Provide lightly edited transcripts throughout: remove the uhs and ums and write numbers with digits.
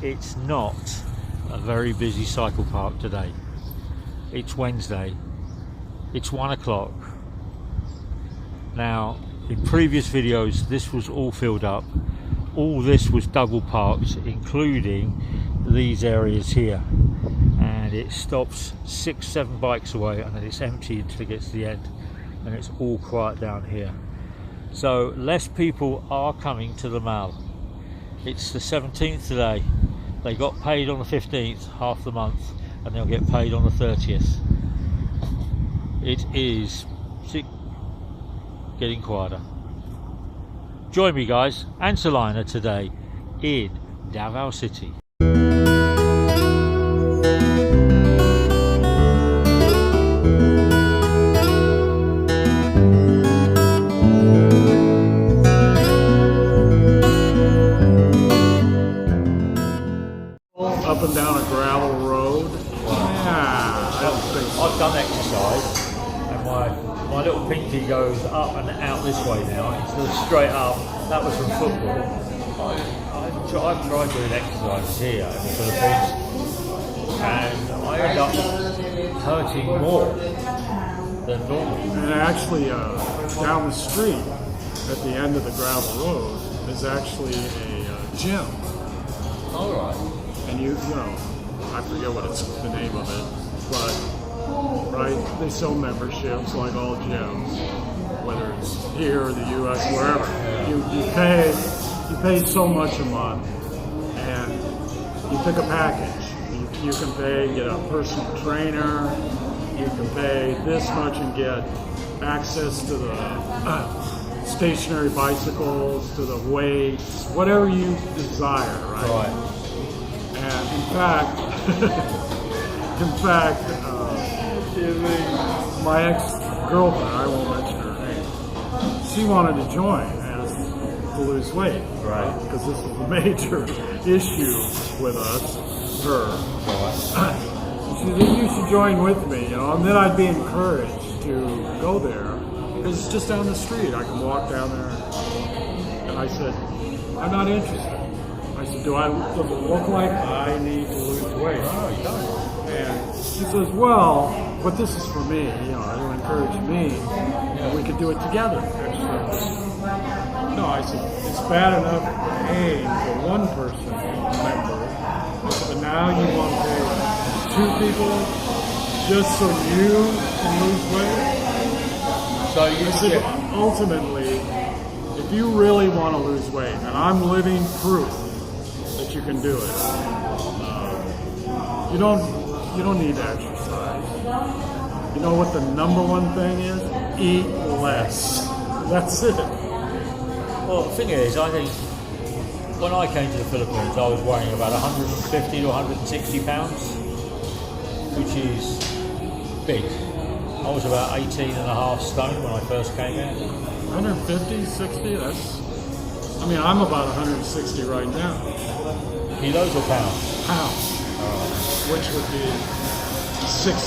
It's not a very busy cycle park today. It's Wednesday. It's 1 o'clock. Now, in previous videos, this was all filled up. All this was double parked, including these areas here. And it stops 6-7 bikes away, and then it's empty until it gets to the end. And it's all quiet down here. So less people are coming to the mall. It's the 17th today. They got paid on the 15th, half the month, and they'll get paid on the 30th. It is getting quieter. Join me, guys, and Salina today in DAVAO City. Up and down a gravel road. I've done exercise, and my little pinky goes up and out this way now instead of straight up. That was from football. I've tried doing exercise here in the Philippines, and I end up hurting more than normal. And actually, down the street at the end of the gravel road is actually a gym. All right. And you know, I forget what it's the name of it, but right, they sell memberships like all gyms, whether it's here or the U.S., wherever. You pay so much a month, and you pick a package. You can pay, get a personal trainer. You can pay this much and get access to the stationary bicycles, to the weights, whatever you desire, right? And in fact, my ex-girlfriend, I won't mention her name, she wanted to join to lose weight, right? Because this is a major issue with us, her. She said, you should join with me, you know, and then I'd be encouraged to go there, because it's just down the street. I can walk down there. And I said, I'm not interested. I said, do I look like I need to lose weight? No, you don't. And she says, well, but this is for me. You know, it'll encourage me. And we could do it together. No, I said, it's bad enough paying for one person member. I said, but now you want to pay 2 people just so you can lose weight? So you said, ultimately, if you really want to lose weight, and I'm living proof that you can do it. You don't need to exercise. You know what the #1 thing is? Eat less. That's it. Well, the thing is, I think when I came to the Philippines, I was weighing about 150 to 160 pounds, which is big. I was about 18 and a half stone when I first came in. 150, 60, I mean, I'm about 160 right now. Kilos or pounds? Pounds. Which would be 67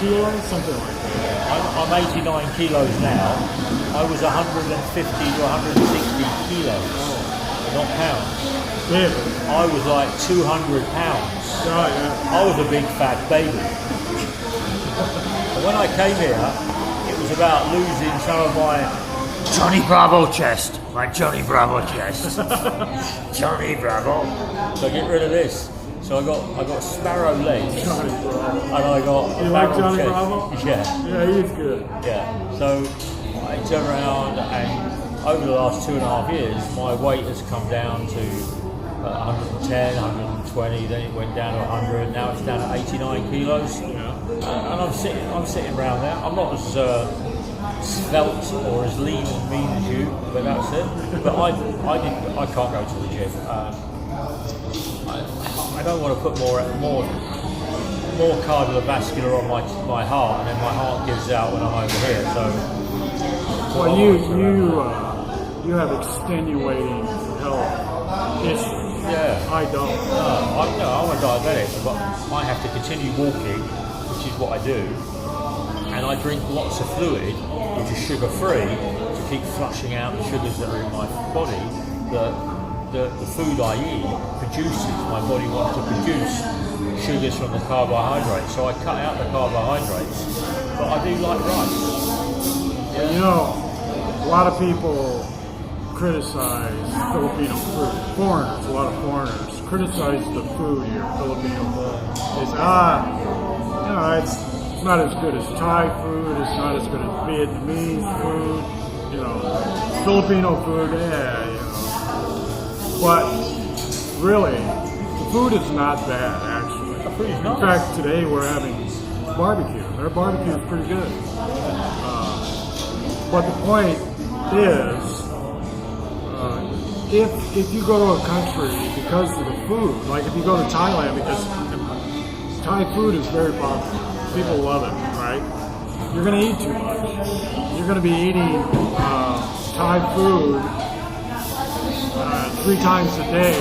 kilos, something like that. I'm 89 kilos now. I was 150 to 160 kilos, not pounds. Yeah. I was like 200 pounds. Oh, yeah. I was a big fat baby. And when I came here, it was about losing some of my Johnny Bravo chest. My Johnny Bravo chest. Johnny Bravo. So get rid of this. So I got sparrow legs. Johnny Bravo. And I got you like Johnny chest. Bravo? Yeah. Yeah, he's good. Yeah. So I turned around, and over the last 2.5 years, my weight has come down to 110, 120, then it went down to 100, now it's down to 89 kilos. Yeah. And I'm sitting around there. I'm not as svelte or as lean and mean as you, but that's it. But I can't go to the gym. I don't want to put more cardiovascular on my heart, and then my heart gives out when I'm over here. So, well, you have extenuating health issues. Yeah, I don't. I'm a diabetic, but I have to continue walking, which is what I do, and I drink lots of fluid, which is sugar-free, to keep flushing out the sugars that are in my body, the food I eat produces, my body wants to produce sugars from the carbohydrates. So I cut out the carbohydrates, but I do like rice. Yeah. You know, a lot of people criticize Filipino food. Foreigners, a lot of foreigners criticize the food here, Filipino food. It's it's not as good as Thai food, it's not as good as Vietnamese food, Filipino food, But really, the food is not bad, actually. The food is nice. In fact, today we're having barbecue. Their barbecue is pretty good. But the point is, if you go to a country because of the food, like if you go to Thailand, because Thai food is very popular, people love it, right? You're going to eat too much. You're going to be eating Thai food 3 times a day,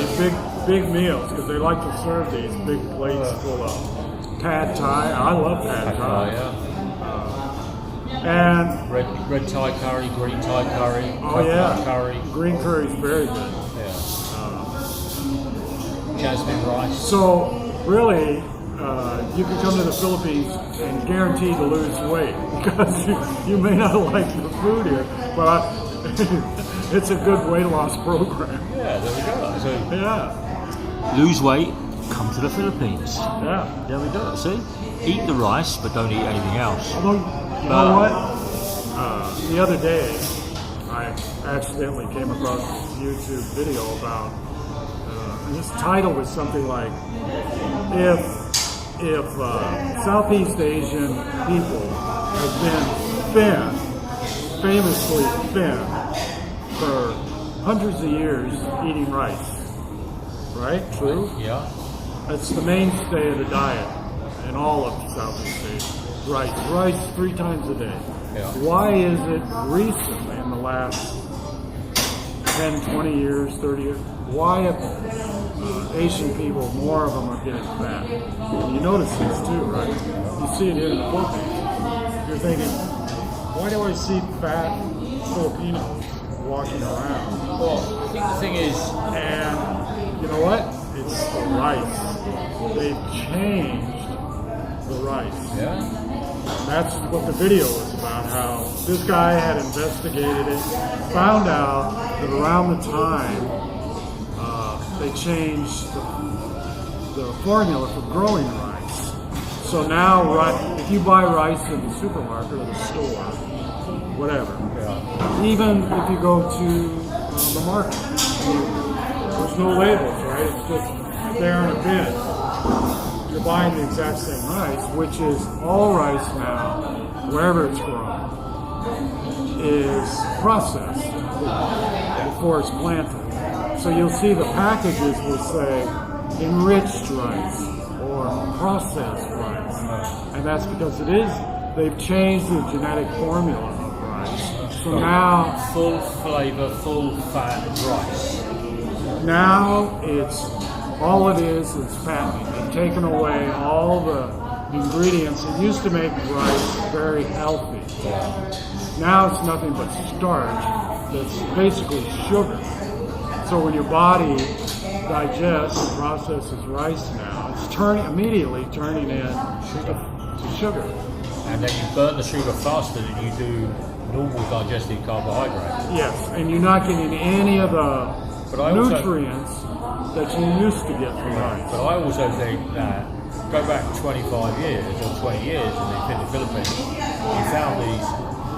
big meals, because they like to serve these big plates full of pad Thai. I love pad Thai. And red Thai curry, green Thai curry, curry. Green curry is very good. Jasmine rice. So really, you can come to the Philippines and guaranteed to lose weight because you may not like the food here, but it's a good weight loss program. Yeah, there we go. So, lose weight, come to the Philippines. Yeah. There we go. See, eat the rice, but don't eat anything else. Although, you know what? The other day, I accidentally came across this YouTube video about, and this title was something like, if Southeast Asian people have been famously thin for hundreds of years eating rice, right? True? Yeah. That's the mainstay of the diet in all of Southeast Asia. Rice 3 times a day. Yeah. Why is it recently, in the last 10, 20 years, 30 years, why have Asian people, more of them are getting fat? And you notice this too, right? You see it here in the Philippines. You're thinking, why do I see fat Filipinos walking around? Well, I think the thing is, and you know what? It's the rice. They've changed the rice. yeah. And that's what the video was about, how this guy had investigated it, found out that around the time they changed the formula for growing rice. So now, if you buy rice in the supermarket or the store, whatever, even if you go to the market, there's no labels, right? It's just there in a bin. You're buying the exact same rice, which is all rice now, wherever it's grown, is processed before it's planted. So you'll see the packages will say enriched rice or processed rice. And that's because they've changed the genetic formula of rice. So now, full flavor, full fat rice. Now all it is fattening. They've taken away all the ingredients that used to make rice very healthy. Now it's nothing but starch that's basically sugar. So when your body digests and processes rice now, it's immediately turning into sugar. And then you burn the sugar faster than you do normal digested carbohydrates. Yes, and you're not getting any of the nutrients that you used to get from rice. But I also think that, go back 25 years or 20 years in the Philippines, you found these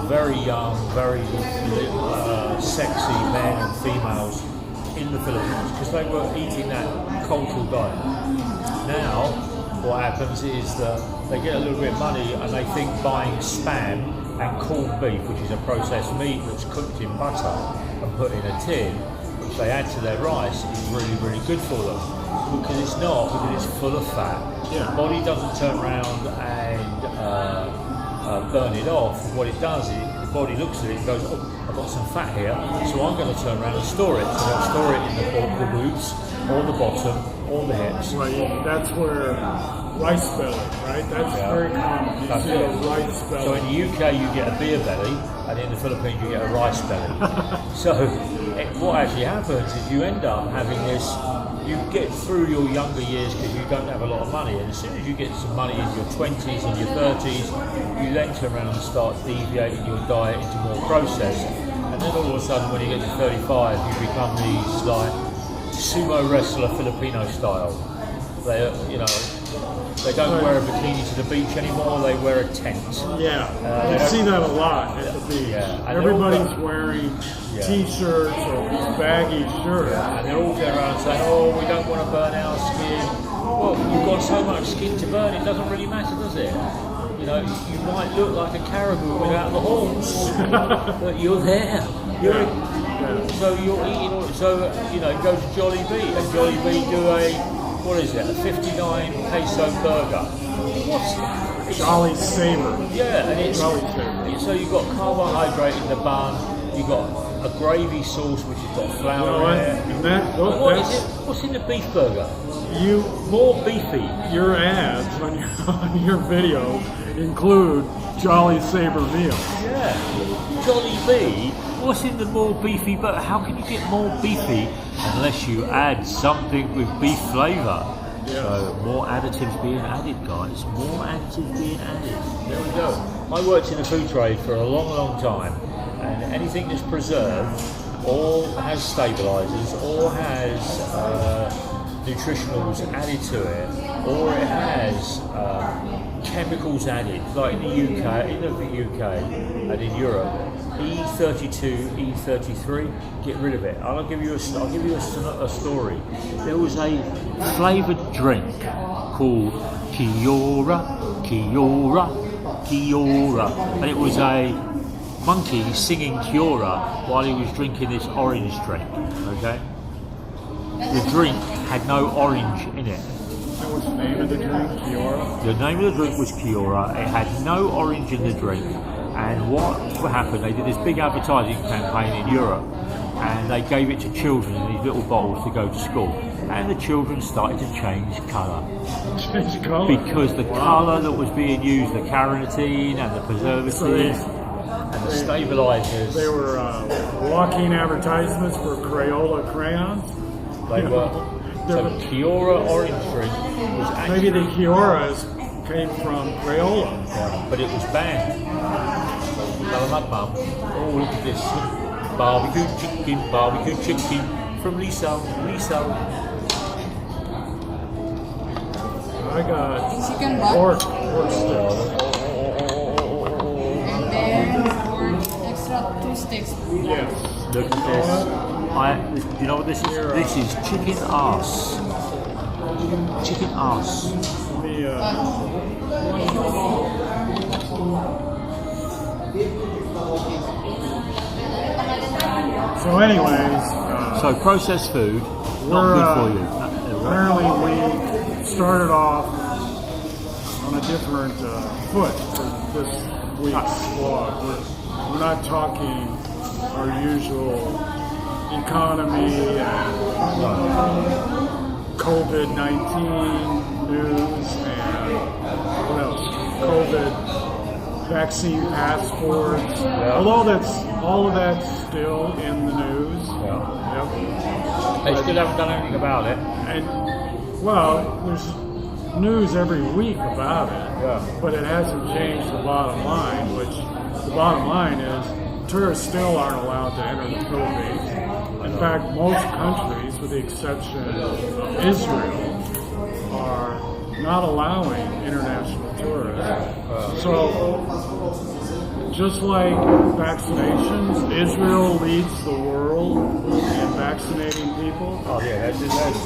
very young, very sexy men and females in the Philippines because they were eating that cultural diet. Now, what happens is that they get a little bit of money and they think buying spam and corned beef, which is a processed meat that's cooked in butter and put in a tin, which they add to their rice, is really, really good for them. Because it's not, because it's full of fat. Yeah. The body doesn't turn around and burn it off. What it does is the body looks at it and goes, oh, I've got some fat here, so I'm going to turn around and store it. So they'll store it in the boobs, or the bottom, or the hips. Right, that's where rice belly, right? That's very common. You see a rice belly. So in the UK you get a beer belly, and in the Philippines you get a rice belly. So what actually happens is you end up having this, you get through your younger years because you don't have a lot of money, and as soon as you get some money in your 20s and your 30s, you then turn around and start deviating your diet into more processed. And then all of a sudden when you get to 35, you become these like sumo wrestler Filipino style. They, you know, they don't wear a bikini to the beach anymore, they wear a tent. Yeah, you see that a lot at the beach. Yeah. Everybody's wearing t-shirts or these baggy shirts. Yeah. And they're all going around saying, oh, we don't want to burn our skin. Well, you've got so much skin to burn, it doesn't really matter, does it? You know, you might look like a caribou without the horns, but you're there. So you're eating, so, you know, go to Jollibee, and Jollibee do a 59 peso burger. What's Jolly Saver. Yeah, and it's Jolly Saver. So you've got carbohydrate in the bun, you've got a gravy sauce which has got flour in it. And that, What's in the beef burger? More beefy. Your ads on your videos include Jolly Saver meals. Yeah. Jollibee. What's in the more beefy? But how can you get more beefy unless you add something with beef flavour? Yes. So more additives being added, guys. More additives being added. There we go. I worked in the food trade for a long, long time, and anything that's preserved or has stabilisers or has nutritionals added to it, or it has chemicals added, like in the UK and in Europe. E32, E33, get rid of it. I'll give you a story. There was a flavoured drink called Kiora, and it was a monkey singing Kiora while he was drinking this orange drink. Okay, the drink had no orange in it. And what's the name of the drink? Kiora. The name of the drink was Kiora. It had no orange in the drink. And what happened, they did this big advertising campaign in Europe, and they gave it to children in these little bottles to go to school. And the children started to change colour. Change colour? Because the colour that was being used, the carnitine and the preservatives and the stabilisers. They were walking advertisements for Crayola crayons? They were. So Kiora orange drink was actually... Maybe the Kioras came from Crayola. Yeah, but it was banned. Salamat, Mum. Oh, look at this. Barbecue chicken from Lisa. I got chicken butt. pork sticks. And then extra 2 sticks. Yes. Look at this. You know what this is? This is chicken ass. Chicken ass. So anyways, so processed food, not good for you. Apparently we started off on a different foot for this week's vlog. We're not talking our usual economy and COVID-19 news and what else? COVID vaccine passports. Yeah. Although all of that's still in the news. Yeah. Yep. They still haven't done anything about it. And well, there's news every week about it. Yeah. But it hasn't changed the bottom line, which the bottom line is tourists still aren't allowed to enter the Philippines. In fact, most countries, with the exception of Israel, are not allowing international tourists. So, just like vaccinations, Israel leads the world in vaccinating people. Oh yeah,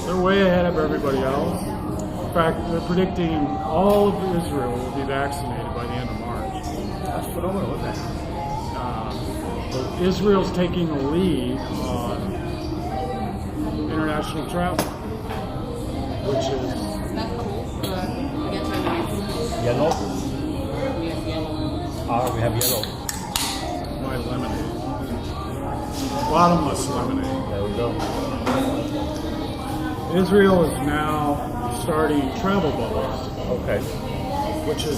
They're way ahead of everybody else. In fact, they're predicting all of Israel will be vaccinated by the end of March. That's phenomenal, isn't it? Israel's taking the lead on international travel, which is Yellow. We have yellow. We have yellow. my lemonade. Bottomless lemonade. There we go. Israel is now starting travel bubbles, Okay. which is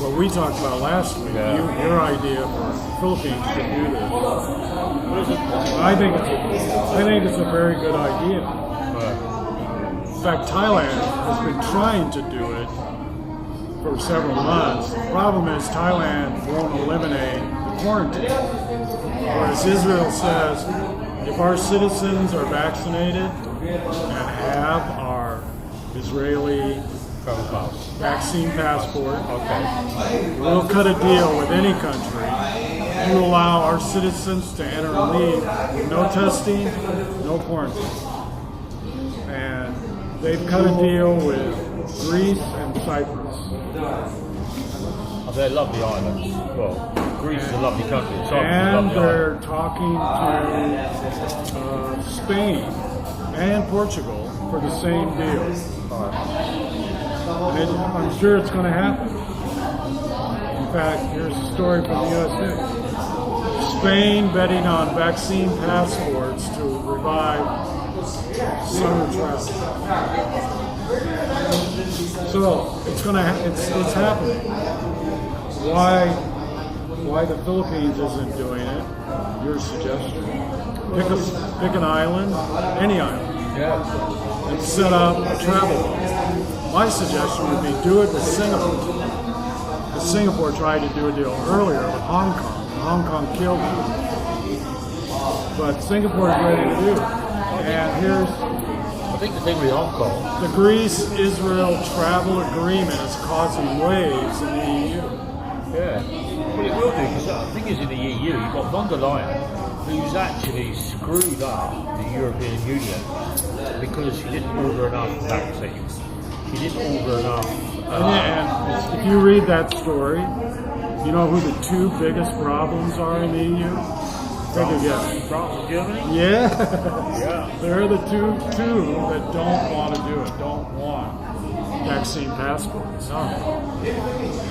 what we talked about last week. Yeah. Your idea for the Philippines to do this. I think it's a very good idea. In fact, Thailand has been trying to do it for several months. The problem is Thailand won't eliminate the quarantine. Whereas Israel says, if our citizens are vaccinated and have our Israeli Travel pass. vaccine passport, Okay. we'll cut a deal with any country. You allow our citizens to enter and leave with no testing, no quarantine. And they've cut a deal with Greece and Cyprus. Oh, they're lovely islands. Well, Greece is a lovely country. Cyprus is a And lovely island. they're talking to Spain and Portugal for the same deal. And I'm sure it's going to happen. In fact, here's a story from the USA. Spain betting on vaccine passports to revive summer travel. So it's going to it's happening. Why the Philippines isn't doing it? Your suggestion? Pick an island, any island, Yeah. and set up a travel bubble. My suggestion would be do it with Singapore. Because Singapore tried to do a deal earlier with Hong Kong. Hong Kong killed it. But Singapore is ready to do it. And here's I think the thing with Hong Kong, the Greece-Israel travel agreement is causing waves in the EU. yeah. Well, it will do, because the thing is in the EU, you've got von der Leyen, who's actually screwed up the European Union because she didn't order enough vaccines. She didn't order enough. And if you read that story, you know who the two biggest problems are in the EU? Take a guess. France and Germany? Yeah. Yeah. They're the two that don't want to do it, don't want vaccine passports. No.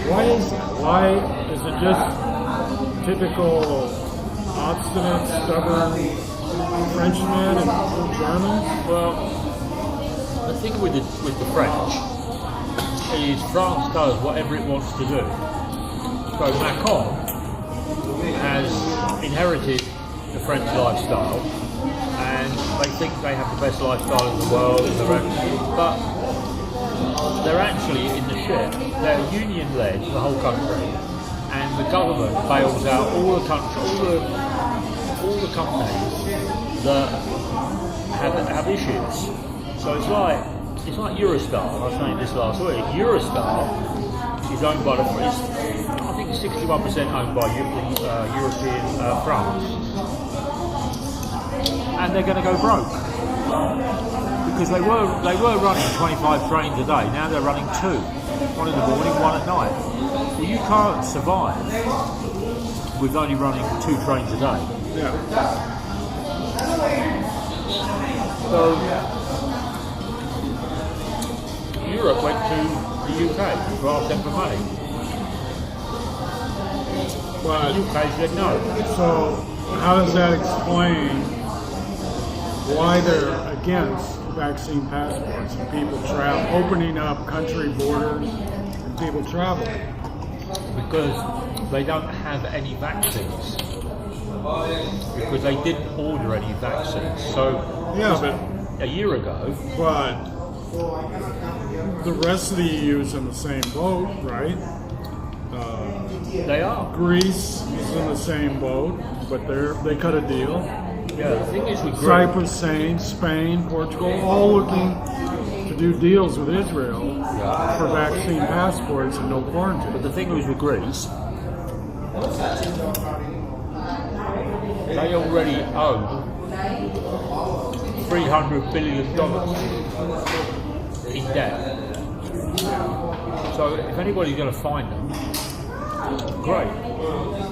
Why is that? Why is it just typical obstinate, stubborn Frenchmen and Germans? Well, the thing with the French is France does whatever it wants to do. So Macron has inherited the French lifestyle, and they think they have the best lifestyle in the world, but they're actually in the shit. They're union-led, the whole country, and the government bails out all the companies that have issues. So it's like Eurostar. I was saying this last week. Eurostar is owned by I think 61% owned by European France, and they're going to go broke because they were running 25 trains a day. Now they're running 2, one in the morning, one at night. Well, you can't survive with only running 2 trains a day. Yeah. So Europe went to the UK to ask them for money. But The UK said no. so how does that explain why they're against vaccine passports and people travel, opening up country borders and people travel? Because they don't have any vaccines. Because they didn't order any vaccines. So Yeah, but a year ago, the rest of the EU is in the same boat, right? they are. Greece is in the same boat, but they cut a deal. Yeah, the thing is with Greece, Cyprus, Spain, Portugal, all looking to do deals with Israel for vaccine passports and no quarantine. but the thing is with Greece, they already own $300 billion in debt. So if anybody's going to find them, great.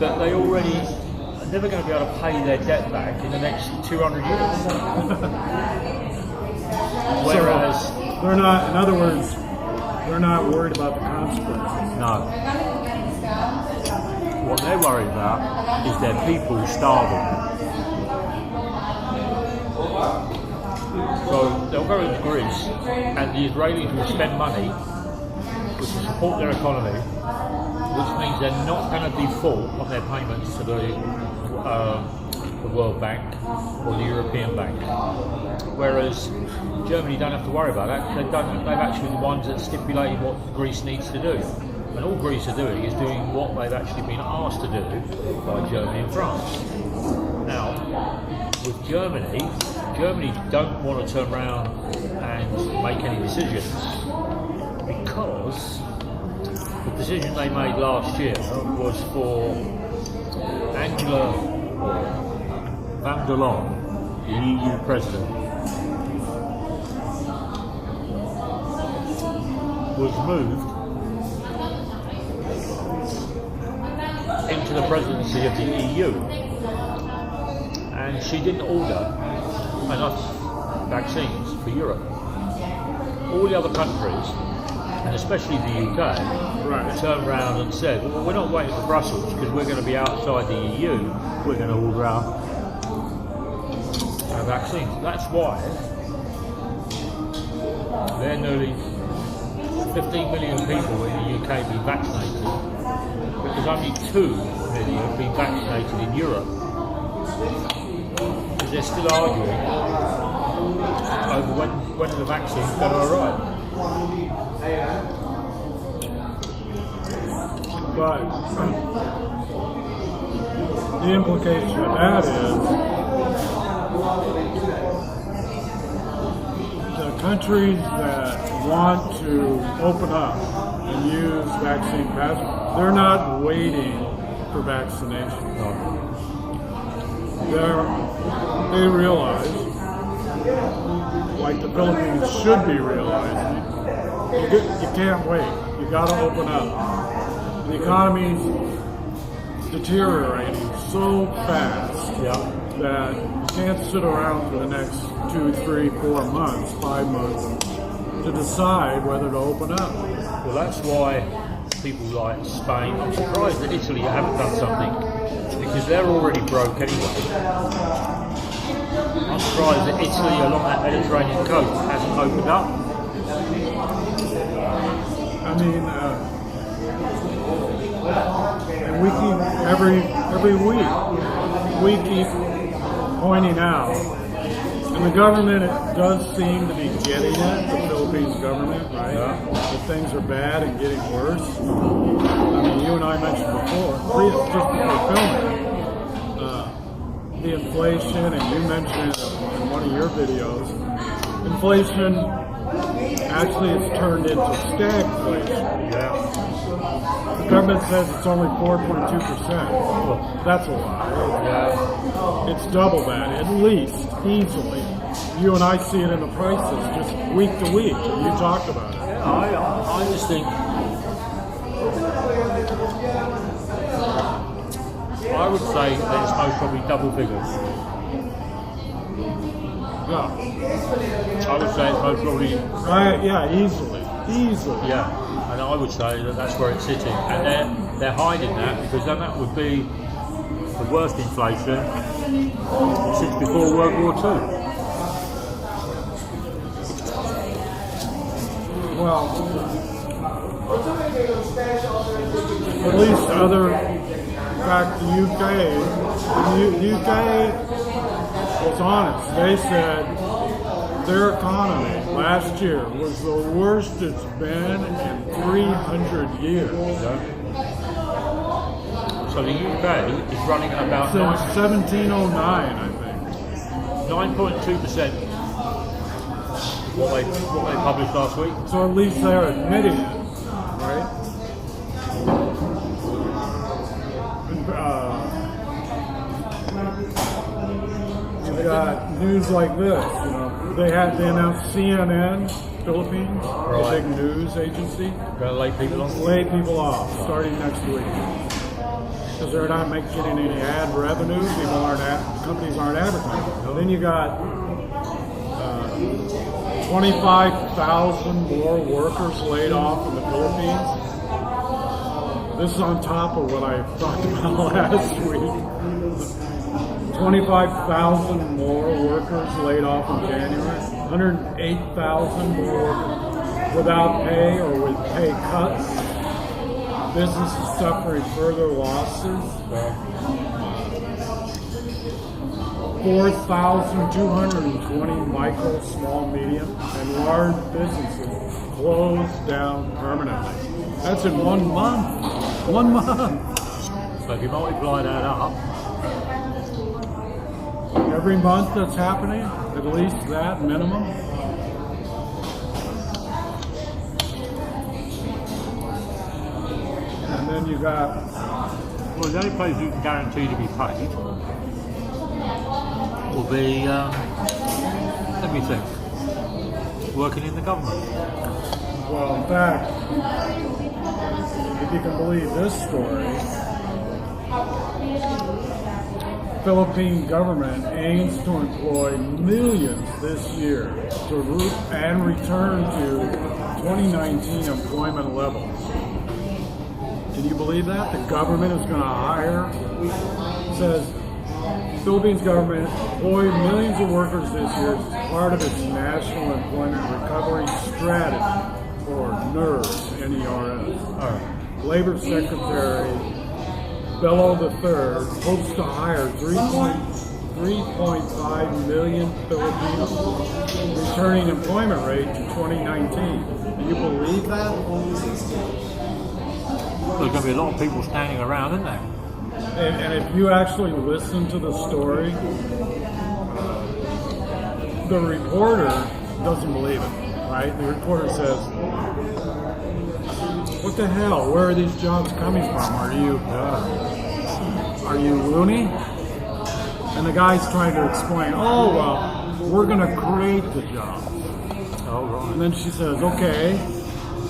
But they already are never going to be able to pay their debt back in the next 200 years. Whereas, So they're not, in other words, they're not worried about the consequences. no. What they're worried about is their people starving. So they'll go into Greece, and the Israelis will spend money to support their economy, which means they're not going to default on their payments to the World Bank or the European Bank. Whereas Germany don't have to worry about that. They've actually the ones that stipulated what Greece needs to do. And all Greece are doing is doing what they've actually been asked to do by Germany and France. Now, with Germany don't want to turn around and make any decisions because the decision they made last year was for Angela van der Leyen, the EU president, was moved into the presidency of the EU, and she didn't order enough vaccines for Europe. All the other countries, and especially the UK, turned around and said, well, we're not waiting for Brussels because we're going to be outside the EU, we're going to order our vaccines. That's why there are nearly 15 million people in the UK have been vaccinated, because only 2 million have been vaccinated in Europe. Because they're still arguing over when the vaccine's going to arrive. But the implication of that is the countries that want to open up and use vaccine passports, they're not waiting for vaccination. They realize, like the Philippines should be realizing, you can't wait. You got to open up. The economy's deteriorating so fast that you can't sit around for the next 2, 3, 4 months, 5 months to decide whether to open up. Well, that's why people like Spain, I'm surprised that Italy haven't done something, because they're already broke anyway. I'm surprised that Italy along that Mediterranean coast hasn't opened up. I mean, and we keep every week we keep pointing out, and the government does seem to be getting it. The Philippines government, right? That things are bad and getting worse. I mean, you and I mentioned before, just before filming, the inflation, and you mentioned it in one of your videos. Inflation actually has turned into stagflation. The government says it's only 4.2%. Well, that's a lie. It's double that, at least, easily. You and I see it in the prices, just week to week. You talked about it. I just think I would say that it's most probably double figures. Yeah. I would say it's most probably... Easily. Yeah, and I would say that that's where it's sitting. And they're hiding that, because then that would be the worst inflation since before World War II. Well, at least in fact, the UK was honest. They said their economy last year was the worst it's been in 300 years. So the UK is running at about... Since 1709, I think. 9.2%. What they published last week. So at least they're admitting it, right? You've got news like this, They announced CNN, Philippines, a big news agency. Going to lay people off? Lay people off starting next week. Because they're not getting any ad revenue, companies aren't advertising. Then you got 25,000 more workers laid off in the Philippines. This is on top of what I talked about last week. 25,000 more workers laid off in January. 108,000 more workers without pay or with pay cuts. Businesses suffering further losses. 4,220 micro, small, medium, and large businesses closed down permanently. That's in 1 month. 1 month. So if you multiply that up, Every month that's happening, at least that minimum. And then you got, well, the only place you can guarantee to be paid will be, let me think, working in the government. well, in fact, if you can believe this story, Philippine government aims to employ millions this year and return to 2019 employment levels. Can you believe that? The government is going to hire, says Philippines government employ millions of workers this year as part of its National Employment Recovery Strategy, or NERS, N-E-R-S. Labor Secretary Bello III hopes to hire 3.5 million Filipinos, returning employment rate to 2019. Can you believe that? There's going to be a lot of people standing around, isn't there? And if you actually listen to the story, the reporter doesn't believe it, right? The reporter says, what the hell? Where are these jobs coming from? Are you loony? And the guy's trying to explain, oh, well, we're going to create the jobs. Oh, right. And then she says, okay,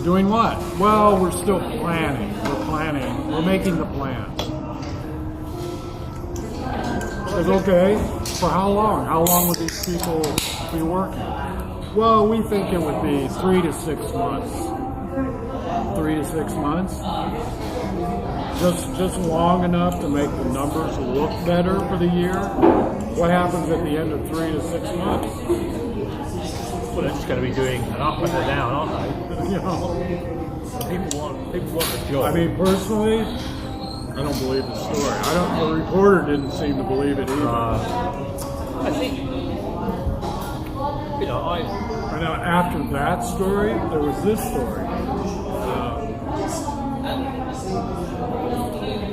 doing what? Well, we're still planning. We're making the plans. Says, okay, for how long? How long would these people be working? Well, we think it would be 3 to 6 months. 3 to 6 months? Just long enough to make the numbers look better for the year? What happens at the end of 3 to 6 months? Well, they're just going to be doing an up and a down, aren't they? You know, People want the job. I mean, personally, I don't believe the story. The reporter didn't seem to believe it either. I think, And now after that story, there was this story.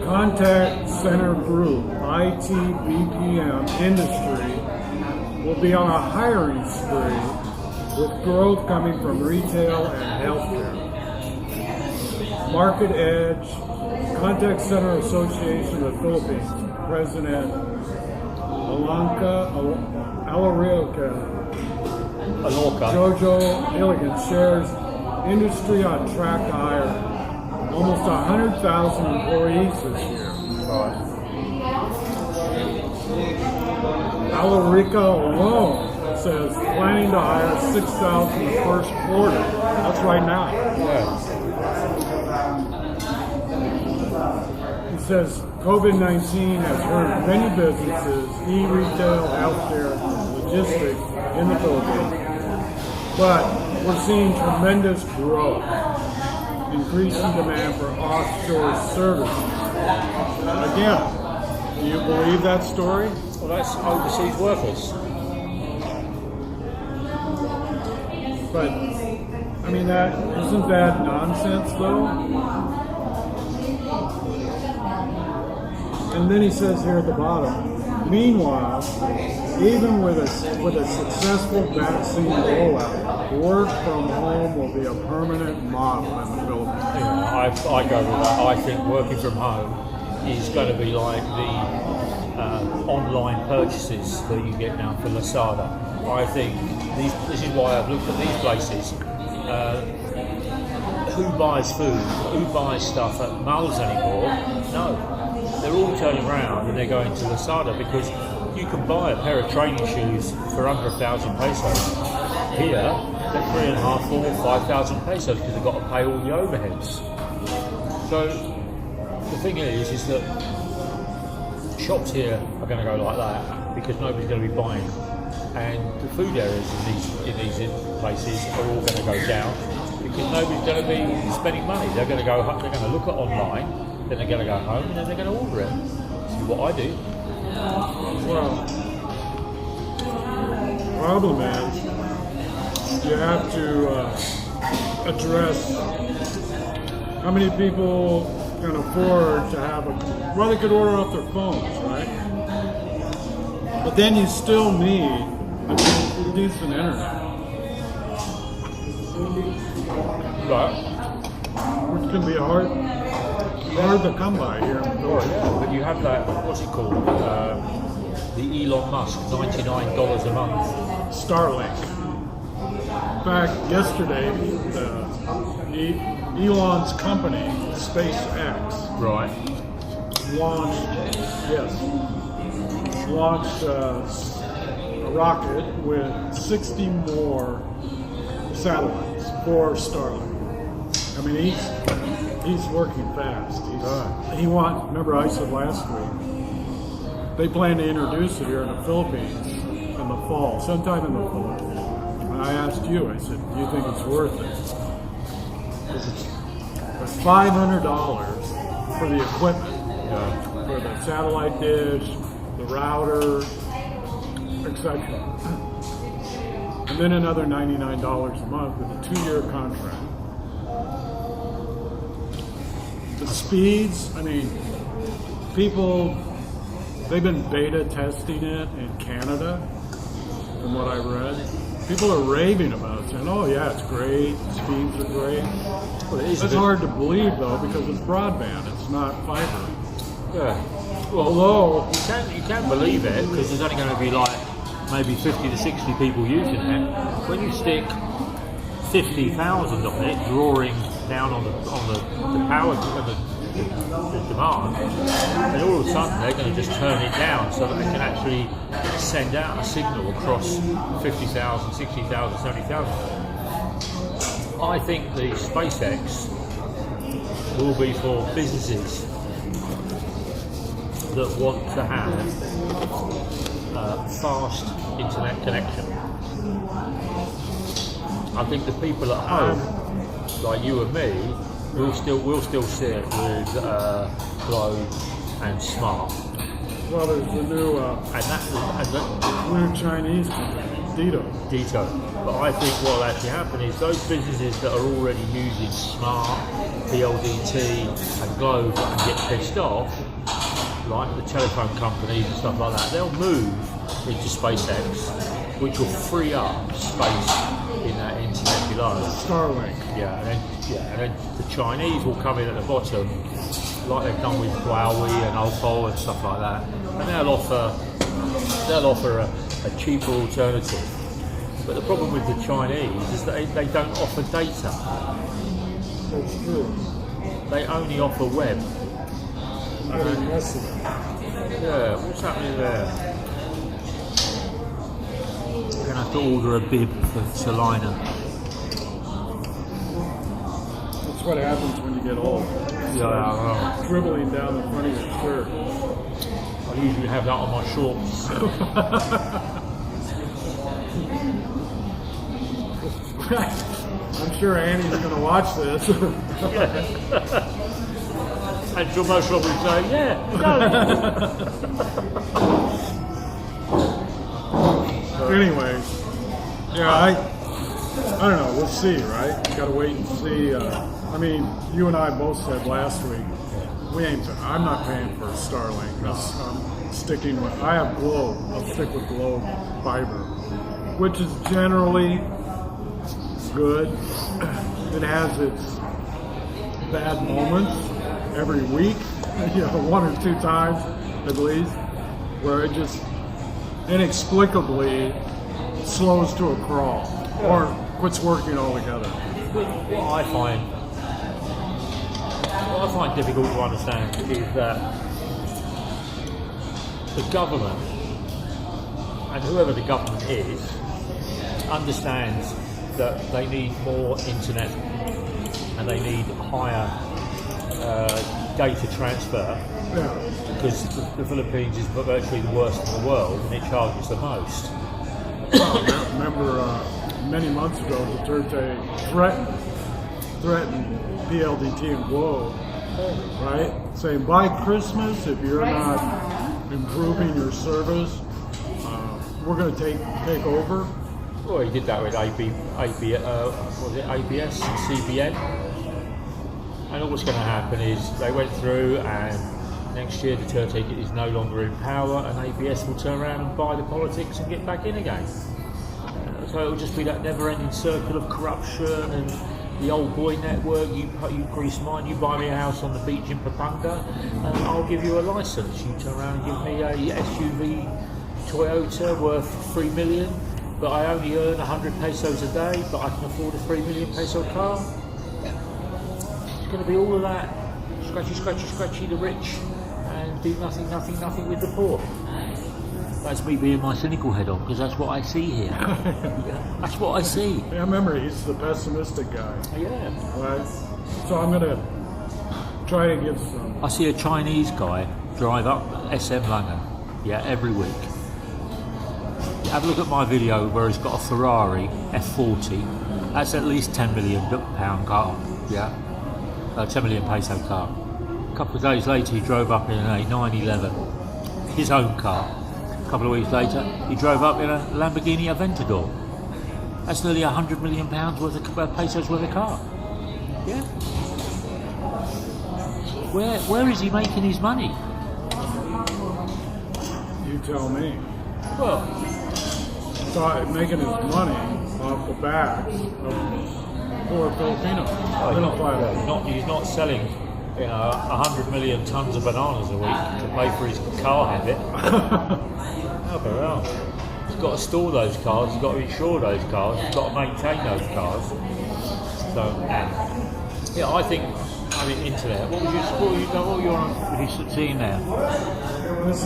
Contact Center Group, IT BPM Industry, will be on a hiring spree with growth coming from retail and healthcare. Market Edge, Contact Center Association of the Philippines, President Alorica Jojo Iligan shares industry on track to hire almost 100,000 employees this year. Alorica alone says planning to hire 6,000 in the first quarter. That's right now. He says COVID-19 has hurt many businesses, e-retail, healthcare, logistics in the Philippines. But we're seeing tremendous growth, increasing demand for offshore services. Again, do you believe that story? well, that's overseas workers. But, I mean, isn't that nonsense, though? And then he says here at the bottom, meanwhile, even with a successful vaccine rollout, work from home will be a permanent model in the Philippines. Yeah, I go with that. I think working from home is going to be like the online purchases that you get now for Lazada. I think this is why I've looked at these places. Who buys food? Who buys stuff at malls anymore? No. They're all turning around and they're going to Lazada because you can buy a pair of training shoes for under 1,000 pesos. Here, they're 3,500, 4,000, 5,000 pesos because they've got to pay all the overheads. So the thing is that shops here are going to go like that because nobody's going to be buying, and the food areas in these places are all going to go down because nobody's going to be spending money. They're going to go. They're going to look at online, then they're going to go home, and then they're going to order it. See what I do. Well, problem is you have to address how many people can afford to have well, they could order off their phones, right? But then you still need a decent internet. Right. Which can be hard to come by here in the Philippines. Yeah, but you have that, what's it called? The Elon Musk, $99 a month. Starlink. In fact, yesterday, Elon's company, SpaceX, Right. launched a rocket with 60 more satellites for Starlink. I mean, he's working fast. Remember I said last week, they plan to introduce it here in the Philippines in the fall, sometime in the fall. And I asked you, I said, do you think it's worth it? Because it's $500 for the equipment, for the satellite dish, the router, etc. And then another $99 a month with a 2-year contract. The speeds, I mean, they've been beta testing it in Canada, from what I read. People are raving about it, saying, oh yeah, it's great, the speeds are great. Well, it is It's hard to believe though, because it's broadband, it's not fiber. Yeah. Well, although you can believe it because there's only going to be like maybe 50 to 60 people using it. When you stick 50,000 on it, drawing down on the power and the demand, and all of a sudden they're going to just turn it down so that they can actually send out a signal across 50,000, 60,000, 70,000. I think the SpaceX will be for businesses that want to have fast internet connection. I think the people at home, like you and me, will still sit with Globe and Smart. Well, there's the new new Chinese company, Dito. But I think what will actually happen is those businesses that are already using Smart, PLDT and Globe and get pissed off, like the telephone companies and stuff like that, they'll move into SpaceX, which will free up space in that internet below. Starlink. And then the Chinese will come in at the bottom, like they've done with Huawei and Oppo and stuff like that, and they'll offer a cheaper alternative. But the problem with the Chinese is that they don't offer data. That's true. They only offer web. Yeah, what's happening there? I'm going to have to order a bib for Salina. That's what happens when you get old. Yeah, Dribbling down the front of your shirt. I usually have that on my shorts. I'm sure Annie's going to watch this. And she'll most probably say, yeah, no. Anyways, yeah, I don't know. We'll see, right? Got to wait and see. I mean, you and I both said last week I'm not paying for Starlink. I'm sticking with. I have Globe. I'll stick with Globe fiber, which is generally good. It has its bad moments every week, 1 or 2 times at least, where it just inexplicably slows to a crawl or quits working altogether. What I find difficult to understand is that the government, and whoever the government is, understands that they need more internet and they need higher data transfer, because the Philippines is virtually the worst in the world and it charges the most. Well, I remember many months ago, Duterte threatened PLDT and Globe, right? Saying by Christmas, if you're not improving your service, we're going to take over. Well, he did that with was it ABS and CBN? And all what's going to happen is they went through, and next year Duterte is no longer in power, and ABS will turn around and buy the politics and get back in again. So it will just be that never-ending circle of corruption and the old boy network. You grease mine, you buy me a house on the beach in Pampanga, and I'll give you a license. You turn around and give me a SUV Toyota worth 3 million, but I only earn 100 pesos a day, but I can afford a 3 million peso car. It's going to be all of that scratchy the rich, and do nothing with the poor. That's me being my cynical head on, because that's what I see here. That's what I see. Yeah, remember, he's the pessimistic guy. Yeah. Right? So I'm going to try to give some... I see a Chinese guy drive up SM Langen, every week. Have a look at my video where he's got a Ferrari F40. That's at least £10 million car, 10 million peso car. A couple of days later, he drove up in a 911, his own car. A couple of weeks later, he drove up in a Lamborghini Aventador. That's nearly £100 million worth of pesos worth of car. Yeah. Where is he making his money? You tell me. Well, Started making his money off the backs of poor Filipinos. he's not selling 100 million tons of bananas a week to pay for his car habit. How about that? He's got to store those cars, he's got to insure those cars, he's got to maintain those cars. So, I think, internet. What were you on? Seeing now? This is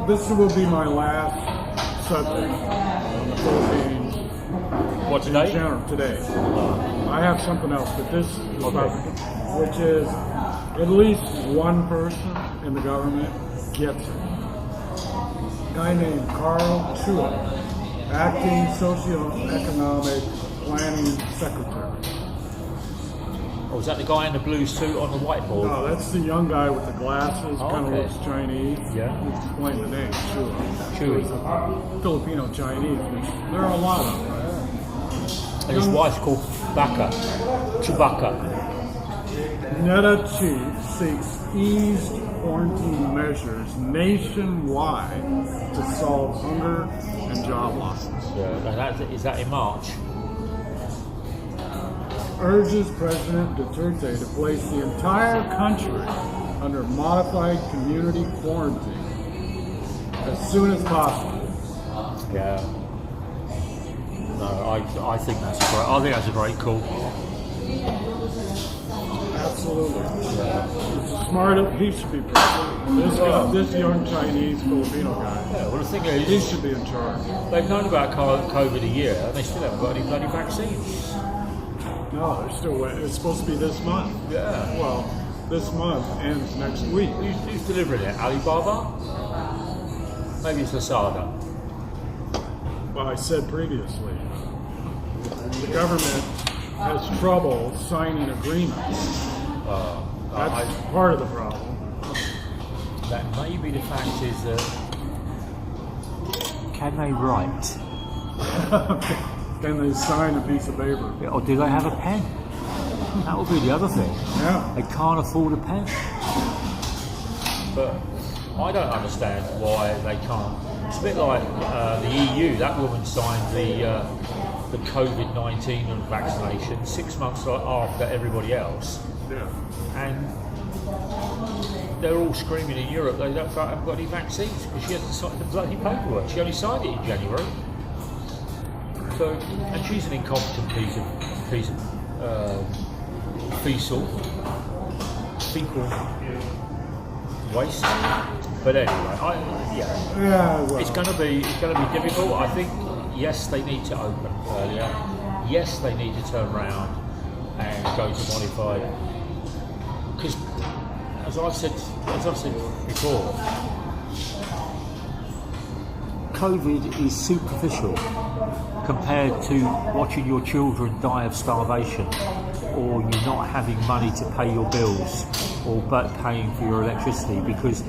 this will be my last subject on the Philippines. What, today? Today. I have something else, but this is which is at least one person in the government gets it. A guy named Carl Chua, acting socioeconomic planning secretary. Oh, is that the guy in the blue suit on the whiteboard? No, that's the young guy with the glasses, kind of looks Chinese. Yeah. Let's explain the name, Chua. Chewy. Filipino Chinese, which there are a lot of. And his wife's called Baka. Chewbacca. NETA chief seeks eased quarantine measures nationwide to solve hunger and job losses. Is that in March? Urges President Duterte to place the entire country under modified community quarantine as soon as possible. Yeah. No, I think that's great. I think that's a great call. Absolutely. Yeah. He's smart. He should be president. This young Chinese Filipino guy. Yeah. Well, the thing is, he should be in charge. They've known about COVID a year, and they still haven't got any bloody vaccines. No, they're still waiting. It's supposed to be this month. Yeah. Well, this month ends next week. Who's delivering it? Alibaba? Maybe it's Lasada. Well, I said previously, the government has trouble signing agreements. That's part of the problem. That maybe the fact is that can they write? Can they sign a piece of paper? Or do they have a pen? That would be the other thing. Yeah. They can't afford a pen. But I don't understand why they can't. It's a bit like the EU. That woman signed the COVID-19 vaccination 6 months after everybody else. Yeah. And they're all screaming in Europe they haven't got any vaccines because she hasn't signed the bloody paperwork. She only signed it in January. So, and she's an incompetent piece of fecal waste. But anyway, well. it's going to be difficult. I think yes, they need to open earlier. Yes, they need to turn around and go to modified because as I've said before, COVID is superficial compared to watching your children die of starvation, or you not having money to pay your bills, or but paying for your electricity, because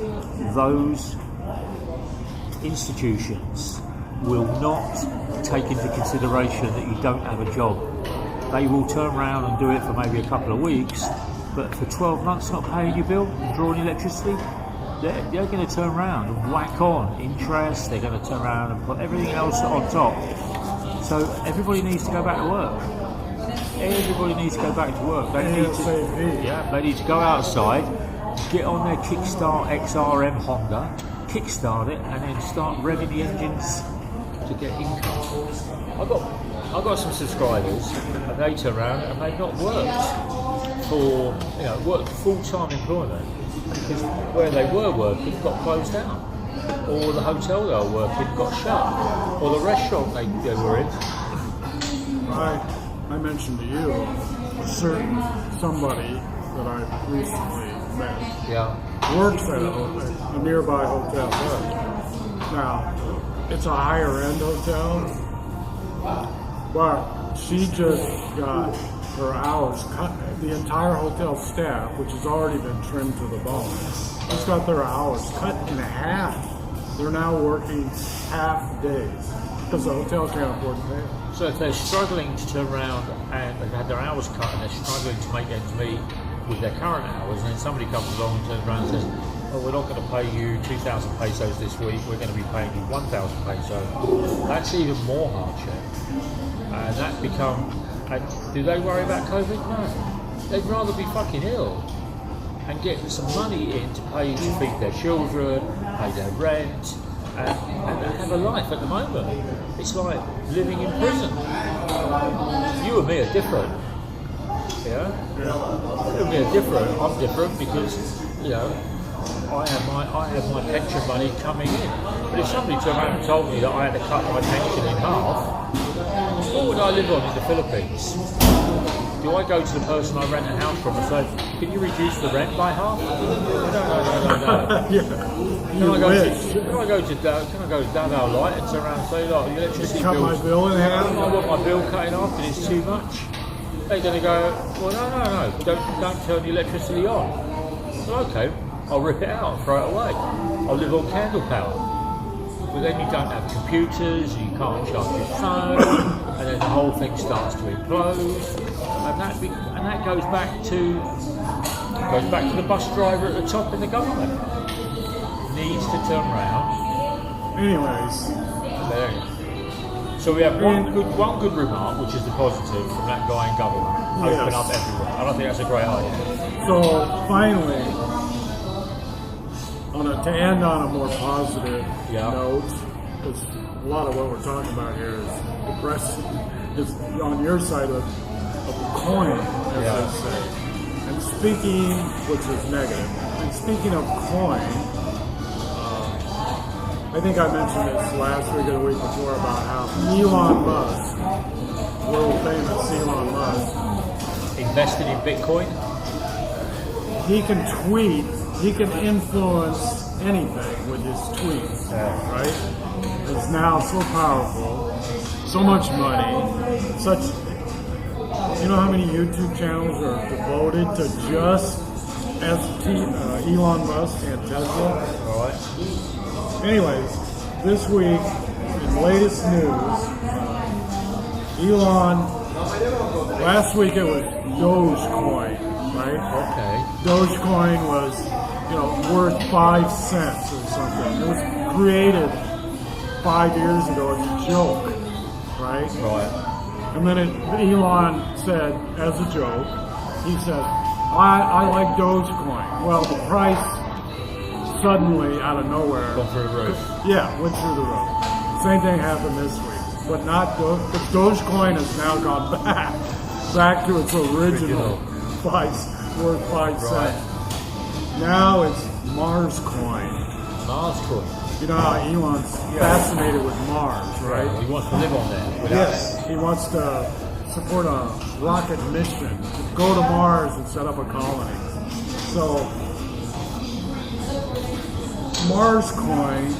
those institutions will not take into consideration that you don't have a job. They will turn around and do it for maybe a couple of weeks, but for 12 months not paying your bill, drawing electricity, they're going to turn around and whack on interest. They're going to turn around and put everything else on top. So everybody needs to go back to work. Everybody needs to go back to work. They need to go outside, get on their Kickstart XRM Honda, kickstart it, and then start revving the engines to get income. I've got some subscribers, and they turn around and they've not worked for full-time employment, because where they were working got closed down, or the hotel they were working got shut, or the restaurant they were in. I mentioned to you somebody that I recently met. Yeah. Works at a nearby hotel. Now, it's a higher end hotel, but she just got her hours cut. The entire hotel staff, which has already been trimmed to the bone, just got their hours cut in half. They're now working half days because the hotel can't afford to pay them. So if they're struggling to turn around and they've had their hours cut and they're struggling to make ends meet with their current hours, and then somebody comes along and turns around and says, "Oh, we're not going to pay you 2,000 pesos this week, we're going to be paying you 1,000 pesos," that's even more hardship. And that do they worry about COVID? No. They'd rather be fucking ill and get some money in to pay to feed their children, pay their rent, and have a life at the moment. It's like living in prison. You and me are different. Yeah? You and me are different. I'm different because, I have my pension money coming in. But if somebody turned around and told me that I had to cut my pension in half, what would I live on in the Philippines? Do I go to the person I rent a house from and say, "Can you reduce the rent by half?" No. Can I go to DAVAO Light and turn around and say, "Look, the electricity cut my bill in half? I want my bill cut in half because it's too much." They're going to go, "Well, no, don't turn the electricity on." Well, okay, I'll rip it out and throw it away. I'll live on candle power. But then you don't have computers, you can't charge your phone, and then the whole thing starts to implode, and that goes back to the bus driver at the top in the government. Needs to turn around. Anyways. So we have one good remark, which is the positive from that guy in government. Open up everywhere. And I think that's a great idea. So finally, to end on a more positive note, because a lot of what we're talking about here is depressing, is on your side of the coin, as they say. And speaking, which is negative, and speaking of coin, I think I mentioned this last week or the week before about how Elon Musk, world famous Elon Musk, invested in Bitcoin. He can tweet, he can influence anything with his tweets, right? It's now so powerful, so much money, you know how many YouTube channels are devoted to just Elon Musk and Tesla? All right. Anyways, this week, in latest news, Elon, last week it was Dogecoin, right? Okay. Dogecoin was, worth 5 cents or something. It was created 5 years ago as a joke, right? Right. And then Elon said, as a joke, he said, I like Dogecoin. Well, the price suddenly, out of nowhere, went through the roof. Yeah, went through the roof. Same thing happened this week, but not Dogecoin has now gone back to its original price, worth 5 cents. Now it's Mars coin. Mars coin. You know how Elon's fascinated with Mars, right? He wants to live on there. Yes, he wants to support a rocket mission, go to Mars and set up a colony. So Mars coin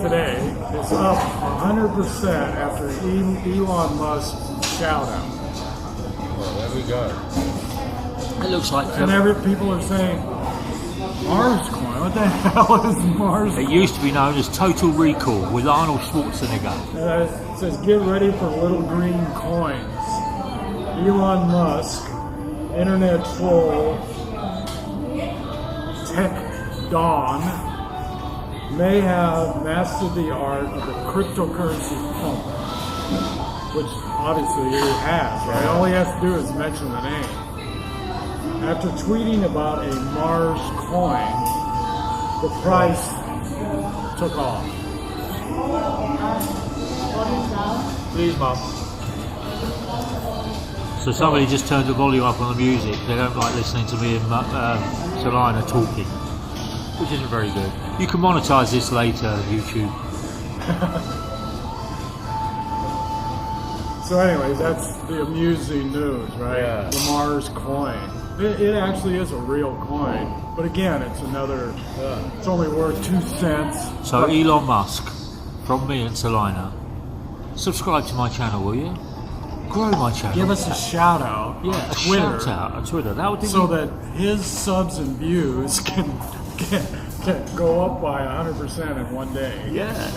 today is up 100% after Elon Musk's shout out. Well, there we go. It looks like. And people are saying, Mars coin? What the hell is Mars coin? It used to be known as Total Recall with Arnold Schwarzenegger. It says, get ready for little green coins. Elon Musk, internet troll, tech Don, may have mastered the art of the cryptocurrency pump, which obviously he has, right? All he has to do is mention the name. After tweeting about a Mars coin, the price took off. Please, Mum. So somebody just turned the volume up on the music. They don't like listening to me and Salina talking, which isn't very good. You can monetize this later, YouTube. So anyway, that's the amusing news, right? Yeah. The Mars coin. It actually is a real coin, but again, it's another. It's only worth 2 cents. So Elon Musk, from me and Salina, subscribe to my channel, will you? Grow my channel. Give us a shout out on a Twitter, shout out on Twitter. That would be so that his subs and views can go up by 100% in one day. Yeah.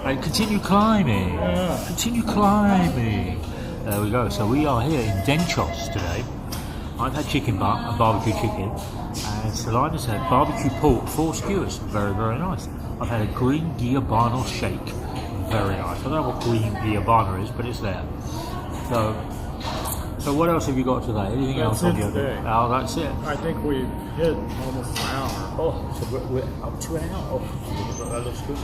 And continue climbing. Yeah. Continue climbing. There we go. So we are here in Denchos today. I've had chicken butt and barbecue chicken, and Salina's had barbecue pork, 4 skewers. Very, very nice. I've had a green Guiabano shake. Very nice. I don't know what green Guiabano is, but it's there. So what else have you got today? Anything That's else on it your today. Oh, that's it. I think we've hit almost an hour. Oh, so we're up to an hour. Oh, that looks good.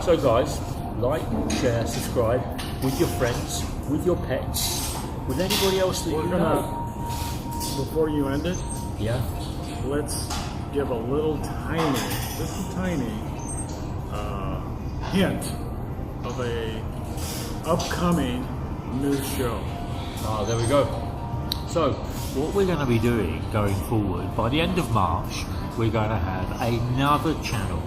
So guys, like, share, subscribe with your friends, with your pets, with anybody else that you know. Before you end it, Yeah. let's give a little tiny, just a tiny hint of a upcoming new show. Ah, there we go. So, what we're going to be doing going forward, by the end of March, we're going to have another channel.